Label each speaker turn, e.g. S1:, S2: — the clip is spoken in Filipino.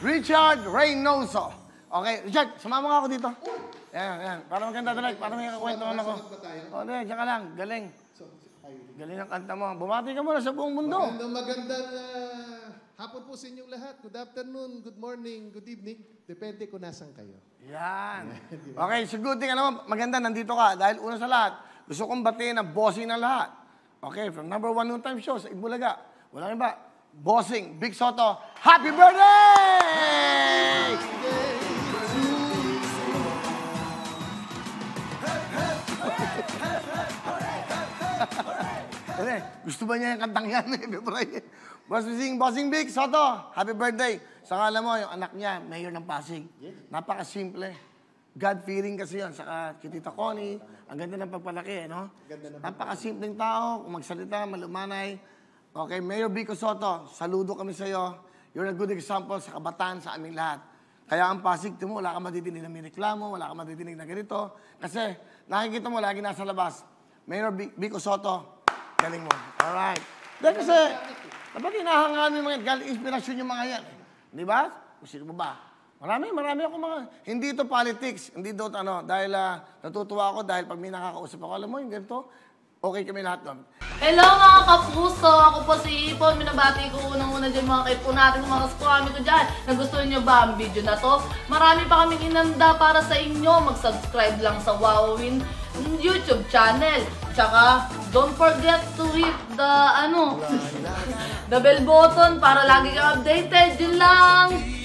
S1: Richard Reynoso. Okay, Richard, sumama nga ako dito. Yan. Para maganda talaga, para may kakwento naman ako. O, diyan ka lang, galing. Galing ang kanta mo. Bumati ka muna sa buong mundo.
S2: Magandang hapon po sa inyong lahat. Good afternoon, good morning, good evening. Depende kung nasan kayo.
S1: Yan. Okay, so good thing, alam mo, maganda, nandito ka. Dahil una sa lahat, gusto kong batiin ang bossing ng lahat. Okay, from number 1 noon time show sa Ibulaga. Walang iba, bossing, Big Soto, happy birthday! Gusto ba niya yung kantang yan? Bossing Big Soto, happy birthday. Saka alam mo, yung anak niya, mayor ng Pasig. Napaka-simple. God-fearing kasi yun. Saka Tita Connie, ang ganda ng pagpalaki, no? Napaka-simpleng tao, kung magsalita, malumanay. Okay, Mayor Vico Soto, saludo kami sa iyo. You're a good example sa kabataan sa aming lahat. Kaya ang Pasig, mo, wala ka matitinig na may reklamo, wala ka matitinig na ganito. Kasi nakikita mo, lagi nasa labas. Mayor Vico Soto, galing mo. Alright. Dahil kasi, dapat hinahangaan mo yung mga inspirasyon yung mga yan. Di ba? Gusto mo ba? Marami ako mga, hindi ito politics, hindi ito dahil natutuwa ako dahil pag may nakakausap ako, alam mo yung ganito, okay kami lahat doon.
S3: Hello mga kapuso! Ako po si Ipon. Minabati ko unang-una dyan mga kaipo natin, mga kaskwami ko dyan. Nagustuhan nyo ba ang video na to? Marami pa kaming inanda para sa inyo. Mag-subscribe lang sa Wowin YouTube channel. Tsaka, don't forget to hit the, the bell button para lagi kang updated. Yun lang!